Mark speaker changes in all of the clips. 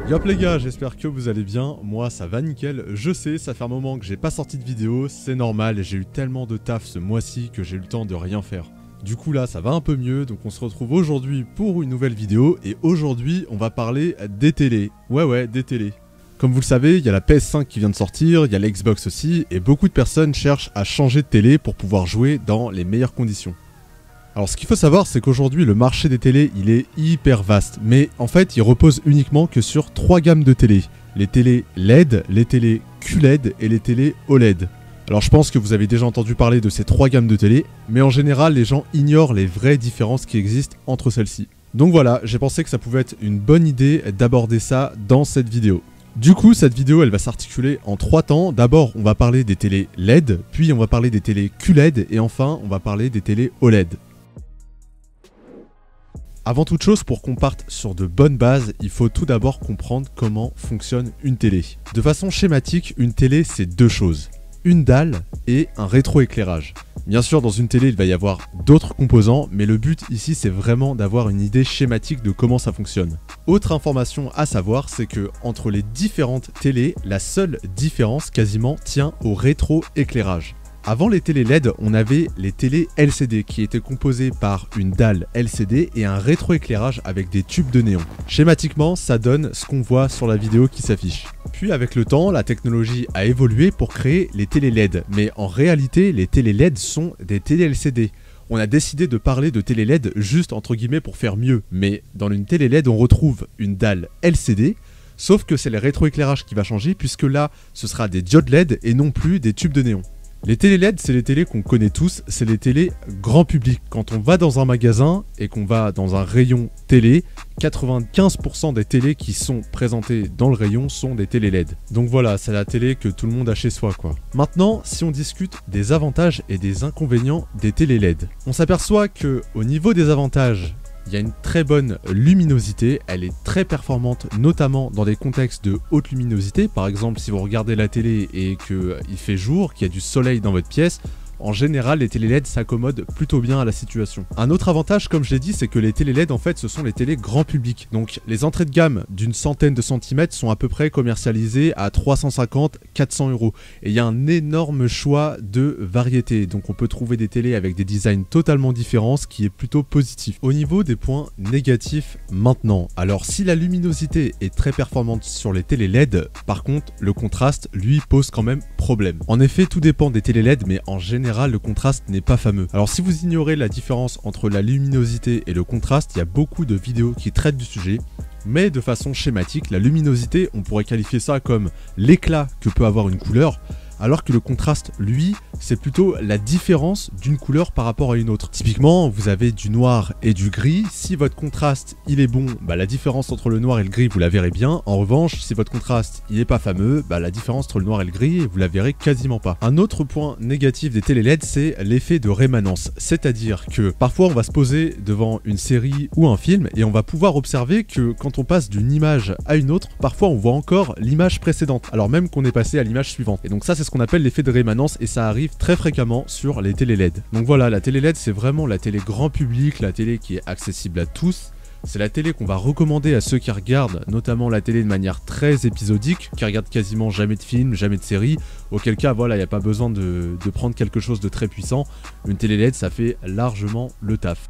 Speaker 1: Yop les gars, j'espère que vous allez bien, moi ça va nickel, je sais, ça fait un moment que j'ai pas sorti de vidéo, c'est normal, j'ai eu tellement de taf ce mois-ci que j'ai eu le temps de rien faire. Du coup là ça va un peu mieux, donc on se retrouve aujourd'hui pour une nouvelle vidéo, et aujourd'hui on va parler des télés. Ouais, des télés. Comme vous le savez, il y a la PS5 qui vient de sortir, il y a la Xbox aussi, et beaucoup de personnes cherchent à changer de télé pour pouvoir jouer dans les meilleures conditions. Alors ce qu'il faut savoir, c'est qu'aujourd'hui le marché des télés il est hyper vaste, mais en fait il repose uniquement que sur 3 gammes de télé. Les télés LED, les télés QLED et les télés OLED. Alors je pense que vous avez déjà entendu parler de ces 3 gammes de télé, mais en général les gens ignorent les vraies différences qui existent entre celles-ci. Donc voilà, j'ai pensé que ça pouvait être une bonne idée d'aborder ça dans cette vidéo. Du coup, cette vidéo, elle va s'articuler en 3 temps. D'abord, on va parler des télés LED, puis on va parler des télés QLED, et enfin, on va parler des télés OLED. Avant toute chose, pour qu'on parte sur de bonnes bases, il faut tout d'abord comprendre comment fonctionne une télé. De façon schématique, une télé, c'est 2 choses. Une dalle et un rétroéclairage. Bien sûr, dans une télé, il va y avoir d'autres composants, mais le but ici, c'est vraiment d'avoir une idée schématique de comment ça fonctionne. Autre information à savoir, c'est que entre les différentes télés, la seule différence quasiment tient au rétroéclairage. Avant les télés LED, on avait les télés LCD qui étaient composées par une dalle LCD et un rétroéclairage avec des tubes de néon. Schématiquement, ça donne ce qu'on voit sur la vidéo qui s'affiche. Puis avec le temps, la technologie a évolué pour créer les télés LED, mais en réalité, les télés LED sont des télés LCD. On a décidé de parler de télé LED juste entre guillemets pour faire mieux, mais dans une télé LED, on retrouve une dalle LCD, sauf que c'est le rétroéclairage qui va changer puisque là, ce sera des diodes LED et non plus des tubes de néon. Les télés LED, c'est les télés qu'on connaît tous, c'est les télés grand public. Quand on va dans un magasin et qu'on va dans un rayon télé, 95% des télés qui sont présentées dans le rayon sont des télés LED. Donc voilà, c'est la télé que tout le monde a chez soi quoi. Maintenant, si on discute des avantages et des inconvénients des télés LED, on s'aperçoit que au niveau des avantages, il y a une très bonne luminosité, elle est très performante, notamment dans des contextes de haute luminosité. Par exemple, si vous regardez la télé et qu'il fait jour, qu'il y a du soleil dans votre pièce, en général, les télé LED s'accommodent plutôt bien à la situation. Un autre avantage, comme je l'ai dit, c'est que les télé LED, en fait, ce sont les télés grand public. Donc, les entrées de gamme d'une centaine de centimètres sont à peu près commercialisées à 350-400 €. Et il y a un énorme choix de variétés. Donc, on peut trouver des télés avec des designs totalement différents, ce qui est plutôt positif. Au niveau des points négatifs maintenant, alors si la luminosité est très performante sur les télé LED, par contre, le contraste, lui, pose quand même problème. En effet, tout dépend des télé LED, mais en général, le contraste n'est pas fameux. Alors si vous ignorez la différence entre la luminosité et le contraste, il y a beaucoup de vidéos qui traitent du sujet, mais de façon schématique, la luminosité, on pourrait qualifier ça comme l'éclat que peut avoir une couleur, alors que le contraste, lui, c'est plutôt la différence d'une couleur par rapport à une autre. Typiquement, vous avez du noir et du gris. Si votre contraste, il est bon, la différence entre le noir et le gris, vous la verrez bien. En revanche, si votre contraste, il n'est pas fameux, la différence entre le noir et le gris, vous la verrez quasiment pas. Un autre point négatif des télé LED, c'est l'effet de rémanence. C'est-à-dire que parfois, on va se poser devant une série ou un film et on va pouvoir observer que quand on passe d'une image à une autre, parfois on voit encore l'image précédente, alors même qu'on est passé à l'image suivante. Et donc ça, c'est ce qu'on appelle l'effet de rémanence et ça arrive très fréquemment sur les télé LED. Donc voilà, la télé LED, c'est vraiment la télé grand public, la télé qui est accessible à tous. C'est la télé qu'on va recommander à ceux qui regardent notamment la télé de manière très épisodique, qui regardent quasiment jamais de films, jamais de séries, auquel cas voilà, il n'y a pas besoin de prendre quelque chose de très puissant. Une télé LED, ça fait largement le taf.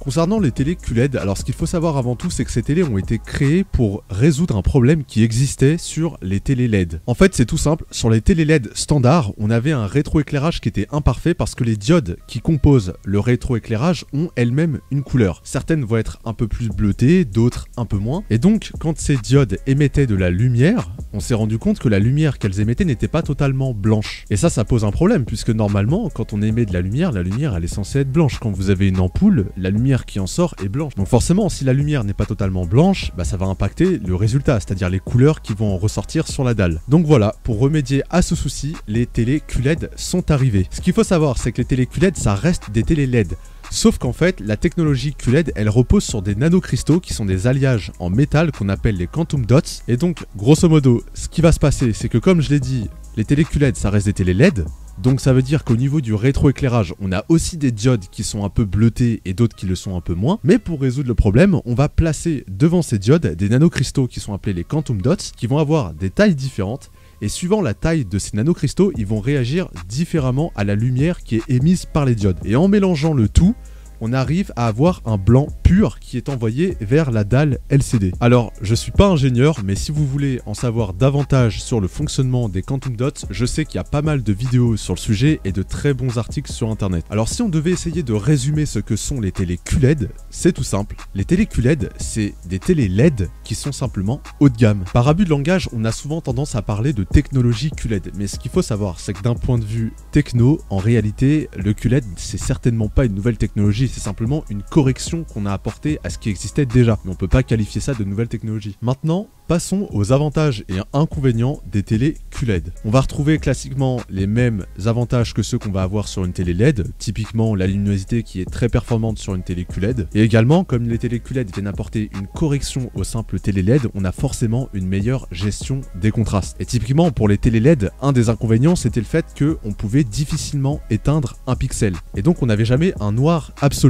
Speaker 1: Concernant les télés QLED, alors ce qu'il faut savoir avant tout, c'est que ces télés ont été créées pour résoudre un problème qui existait sur les télés LED. En fait, c'est tout simple, sur les télé LED standards, on avait un rétroéclairage qui était imparfait parce que les diodes qui composent le rétroéclairage ont elles-mêmes une couleur. Certaines vont être un peu plus bleutées, d'autres un peu moins. Et donc, quand ces diodes émettaient de la lumière, on s'est rendu compte que la lumière qu'elles émettaient n'était pas totalement blanche. Et ça pose un problème, puisque normalement, quand on émet de la lumière, elle est censée être blanche. Quand vous avez une ampoule, la lumière qui en sort est blanche. Donc forcément, si la lumière n'est pas totalement blanche, ça va impacter le résultat, c'est-à-dire les couleurs qui vont en ressortir sur la dalle. Donc voilà, pour remédier à ce souci, les télé QLED sont arrivées. Ce qu'il faut savoir, c'est que les télé QLED, ça reste des télé LED. Sauf qu'en fait, la technologie QLED, elle repose sur des nanocristaux qui sont des alliages en métal qu'on appelle les quantum dots. Et donc, grosso modo, ce qui va se passer, c'est que comme je l'ai dit, les télé QLED, ça reste des télé LED. Donc ça veut dire qu'au niveau du rétroéclairage, on a aussi des diodes qui sont un peu bleutées et d'autres qui le sont un peu moins. Mais pour résoudre le problème, on va placer devant ces diodes des nanocristaux qui sont appelés les quantum dots, qui vont avoir des tailles différentes. Et suivant la taille de ces nanocristaux, ils vont réagir différemment à la lumière qui est émise par les diodes. Et en mélangeant le tout, on arrive à avoir un blanc pur qui est envoyé vers la dalle LCD. Alors, je suis pas ingénieur, mais si vous voulez en savoir davantage sur le fonctionnement des quantum dots, je sais qu'il y a pas mal de vidéos sur le sujet et de très bons articles sur internet. Alors, si on devait essayer de résumer ce que sont les télé QLED, c'est tout simple. Les télé QLED, c'est des télé LED qui sont simplement haut de gamme. Par abus de langage, on a souvent tendance à parler de technologie QLED, mais ce qu'il faut savoir, c'est que d'un point de vue techno, en réalité, le QLED, c'est certainement pas une nouvelle technologie. C'est simplement une correction qu'on a apportée à ce qui existait déjà. Mais on peut pas qualifier ça de nouvelle technologie. Maintenant, passons aux avantages et inconvénients des télé QLED. On va retrouver classiquement les mêmes avantages que ceux qu'on va avoir sur une télé LED, typiquement la luminosité qui est très performante sur une télé QLED. Et également, comme les télé QLED viennent apporter une correction aux simples télé LED, on a forcément une meilleure gestion des contrastes. Et typiquement, pour les télé LED, un des inconvénients, c'était le fait qu'on pouvait difficilement éteindre un pixel. Et donc, on n'avait jamais un noir absolu.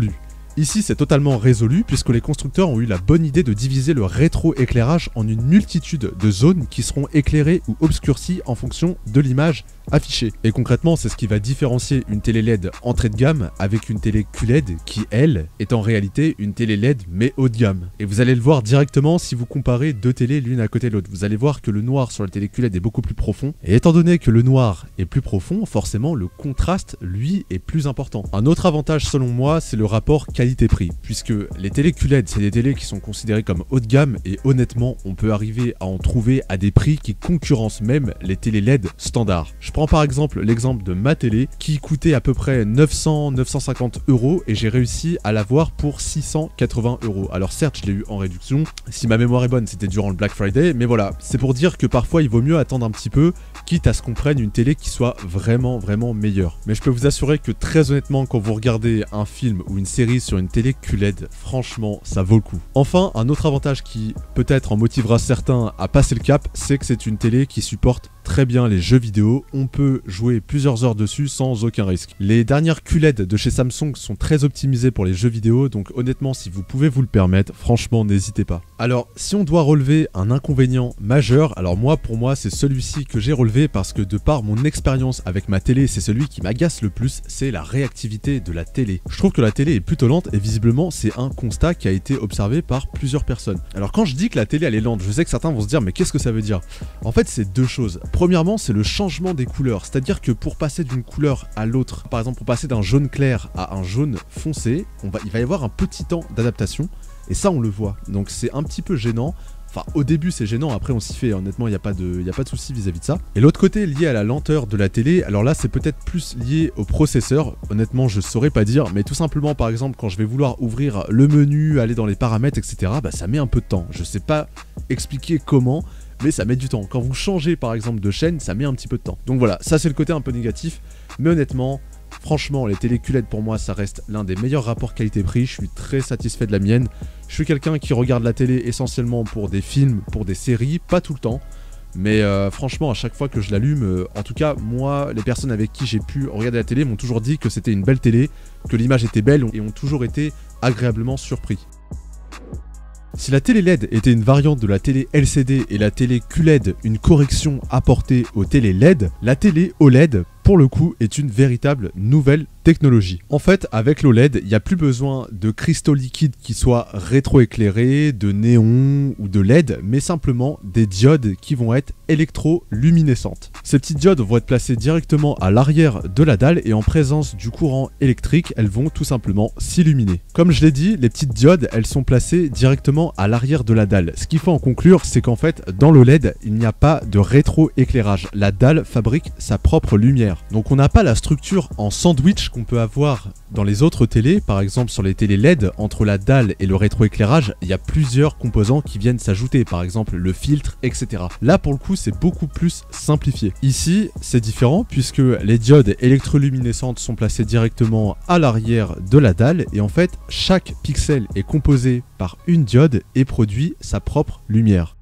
Speaker 1: Ici, c'est totalement résolu puisque les constructeurs ont eu la bonne idée de diviser le rétroéclairage en une multitude de zones qui seront éclairées ou obscurcies en fonction de l'image affichée. Et concrètement, c'est ce qui va différencier une télé LED entrée de gamme avec une télé QLED qui, elle, est en réalité une télé LED mais haut de gamme. Et vous allez le voir directement si vous comparez deux télés l'une à côté de l'autre. Vous allez voir que le noir sur la télé QLED est beaucoup plus profond. Et étant donné que le noir est plus profond, forcément le contraste, lui, est plus important. Un autre avantage selon moi, c'est le rapport qualité-prix, puisque les télé QLED, c'est des télés qui sont considérées comme haut de gamme et honnêtement, on peut arriver à en trouver à des prix qui concurrencent même les télé LED standards. Je prends par exemple l'exemple de ma télé qui coûtait à peu près 900-950 € et j'ai réussi à l'avoir pour 680 €. Alors certes, je l'ai eu en réduction. Si ma mémoire est bonne, c'était durant le Black Friday, mais voilà, c'est pour dire que parfois il vaut mieux attendre un petit peu, quitte à ce qu'on prenne une télé qui soit vraiment meilleure. Mais je peux vous assurer que très honnêtement, quand vous regardez un film ou une série sur une télé QLED, franchement, ça vaut le coup. Enfin, un autre avantage qui peut-être en motivera certains à passer le cap, c'est que c'est une télé qui supporte très bien les jeux vidéo, on peut jouer plusieurs heures dessus sans aucun risque. Les dernières QLED de chez Samsung sont très optimisées pour les jeux vidéo, donc honnêtement si vous pouvez vous le permettre, franchement n'hésitez pas. Alors si on doit relever un inconvénient majeur, alors pour moi c'est celui-ci que j'ai relevé parce que de par mon expérience avec ma télé, c'est celui qui m'agace le plus, c'est la réactivité de la télé. Je trouve que la télé est plutôt lente et visiblement c'est un constat qui a été observé par plusieurs personnes. Alors quand je dis que la télé elle est lente, je sais que certains vont se dire mais qu'est-ce que ça veut dire? En fait c'est deux choses. Premièrement, c'est le changement des couleurs, c'est-à-dire que pour passer d'une couleur à l'autre, par exemple pour passer d'un jaune clair à un jaune foncé, il va y avoir un petit temps d'adaptation, et ça on le voit, donc c'est un petit peu gênant. Enfin, au début c'est gênant, après on s'y fait, honnêtement il n'y a pas de souci vis-à-vis de ça. Et l'autre côté lié à la lenteur de la télé, alors là c'est peut-être plus lié au processeur, honnêtement je saurais pas dire, mais tout simplement par exemple quand je vais vouloir ouvrir le menu, aller dans les paramètres, etc., ça met un peu de temps. Je sais pas expliquer comment, mais ça met du temps. Quand vous changez par exemple de chaîne, ça met un petit peu de temps. Donc voilà, ça c'est le côté un peu négatif, mais honnêtement, franchement, les télé QLED pour moi, ça reste l'un des meilleurs rapports qualité-prix. Je suis très satisfait de la mienne. Je suis quelqu'un qui regarde la télé essentiellement pour des films, pour des séries, pas tout le temps. Mais franchement, à chaque fois que je l'allume, en tout cas, moi, les personnes avec qui j'ai pu regarder la télé m'ont toujours dit que c'était une belle télé, que l'image était belle et ont toujours été agréablement surpris. Si la télé LED était une variante de la télé LCD et la télé QLED une correction apportée aux télé LED, la télé OLED, pour le coup, est une véritable nouvelle technologie. En fait, avec l'OLED, il n'y a plus besoin de cristaux liquides qui soient rétroéclairés, de néon ou de LED, mais simplement des diodes qui vont être électroluminescentes. Ces petites diodes vont être placées directement à l'arrière de la dalle et en présence du courant électrique, elles vont tout simplement s'illuminer. Comme je l'ai dit, les petites diodes, elles sont placées directement à l'arrière de la dalle. Ce qu'il faut en conclure, c'est qu'en fait, dans l'OLED, il n'y a pas de rétroéclairage. La dalle fabrique sa propre lumière. Donc on n'a pas la structure en sandwich qu'on peut avoir dans les autres télés, par exemple sur les télé LED, entre la dalle et le rétroéclairage, il y a plusieurs composants qui viennent s'ajouter, par exemple le filtre, etc. Là pour le coup c'est beaucoup plus simplifié. Ici c'est différent puisque les diodes électroluminescentes sont placées directement à l'arrière de la dalle et en fait chaque pixel est composé par une diode et produit sa propre lumière.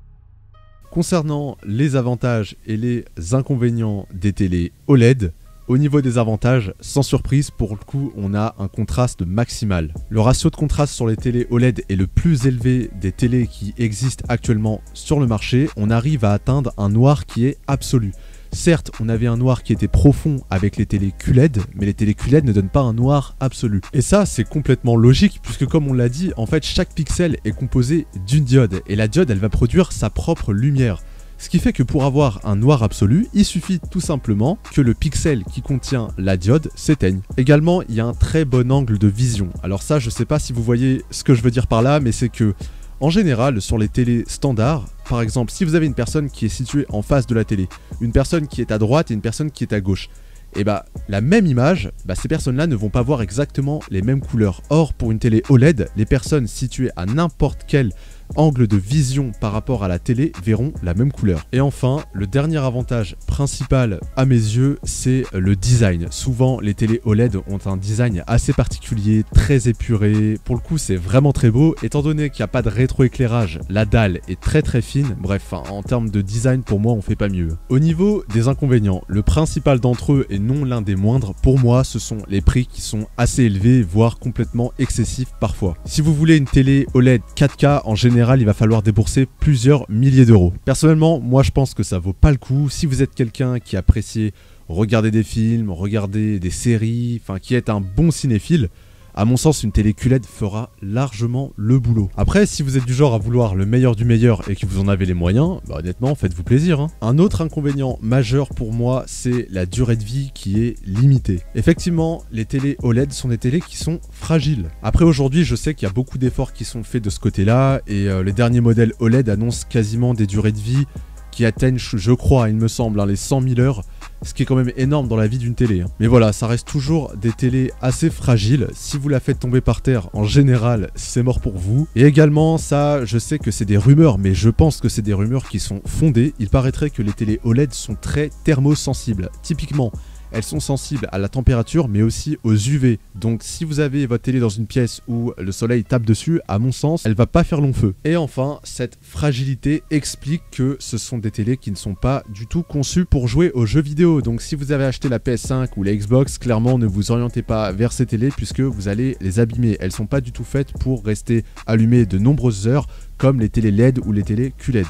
Speaker 1: Concernant les avantages et les inconvénients des télé OLED, Au niveau des avantages, sans surprise, pour le coup, on a un contraste maximal. Le ratio de contraste sur les télés OLED est le plus élevé des télés qui existent actuellement sur le marché. On arrive à atteindre un noir qui est absolu. Certes, on avait un noir qui était profond avec les télés QLED, mais les télés QLED ne donnent pas un noir absolu. Et ça, c'est complètement logique, puisque comme on l'a dit, en fait, chaque pixel est composé d'une diode, et la diode, elle va produire sa propre lumière. Ce qui fait que pour avoir un noir absolu, il suffit tout simplement que le pixel qui contient la diode s'éteigne. Également, il y a un très bon angle de vision. Alors ça, je sais pas si vous voyez ce que je veux dire par là, mais c'est que en général, sur les télés standards, par exemple, si vous avez une personne qui est située en face de la télé, une personne qui est à droite et une personne qui est à gauche, et la même image, ces personnes-là ne vont pas voir exactement les mêmes couleurs. Or, pour une télé OLED, les personnes situées à n'importe quel angle de vision par rapport à la télé verront la même couleur. Et enfin, le dernier avantage principal à mes yeux, c'est le design. Souvent, les télés OLED ont un design assez particulier, très épuré. Pour le coup, c'est vraiment très beau. Étant donné qu'il n'y a pas de rétroéclairage, la dalle est très très fine. Bref, en termes de design, pour moi, on fait pas mieux. Au niveau des inconvénients, le principal d'entre eux, et non l'un des moindres, pour moi, ce sont les prix qui sont assez élevés, voire complètement excessifs parfois. Si vous voulez une télé OLED 4K, en général, il va falloir débourser plusieurs milliers d'euros. Personnellement, moi je pense que ça vaut pas le coup. Si vous êtes quelqu'un qui apprécie regarder des films, regarder des séries, qui est un bon cinéphile, à mon sens, une télé QLED fera largement le boulot. Après, si vous êtes du genre à vouloir le meilleur du meilleur et que vous en avez les moyens, honnêtement, faites-vous plaisir. Un autre inconvénient majeur pour moi, c'est la durée de vie qui est limitée. Effectivement, les télés OLED sont des télés qui sont fragiles. Après, aujourd'hui, je sais qu'il y a beaucoup d'efforts qui sont faits de ce côté-là et les derniers modèles OLED annoncent quasiment des durées de vie qui atteignent, je crois, il me semble, les 100 000 heures. Ce qui est quand même énorme dans la vie d'une télé. Mais voilà, ça reste toujours des télés assez fragiles. Si vous la faites tomber par terre, en général, c'est mort pour vous. Et également, ça, je sais que c'est des rumeurs, mais je pense que c'est des rumeurs qui sont fondées. Il paraîtrait que les télés OLED sont très thermosensibles. Typiquement, elles sont sensibles à la température mais aussi aux UV. Donc si vous avez votre télé dans une pièce où le soleil tape dessus, à mon sens, elle va pas faire long feu. Et enfin, cette fragilité explique que ce sont des télés qui ne sont pas du tout conçues pour jouer aux jeux vidéo. Donc si vous avez acheté la PS5 ou la Xbox, clairement ne vous orientez pas vers ces télés puisque vous allez les abîmer. Elles sont pas du tout faites pour rester allumées de nombreuses heures comme les télés LED ou les télés QLED.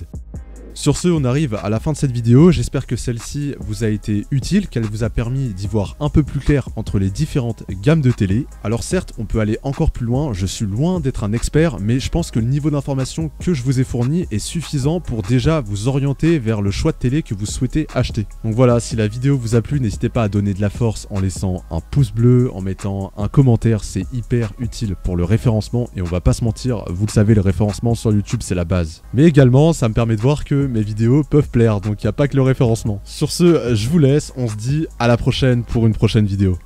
Speaker 1: Sur ce, on arrive à la fin de cette vidéo. J'espère que celle-ci vous a été utile, qu'elle vous a permis d'y voir un peu plus clair entre les différentes gammes de télé. Alors certes, on peut aller encore plus loin, je suis loin d'être un expert, mais je pense que le niveau d'information que je vous ai fourni est suffisant pour déjà vous orienter vers le choix de télé que vous souhaitez acheter. Donc voilà, si la vidéo vous a plu, n'hésitez pas à donner de la force en laissant un pouce bleu, en mettant un commentaire, c'est hyper utile pour le référencement et on va pas se mentir, vous le savez, le référencement sur YouTube c'est la base. Mais également, ça me permet de voir que mes vidéos peuvent plaire, donc il n'y a pas que le référencement. Sur ce, je vous laisse, on se dit à la prochaine pour une prochaine vidéo.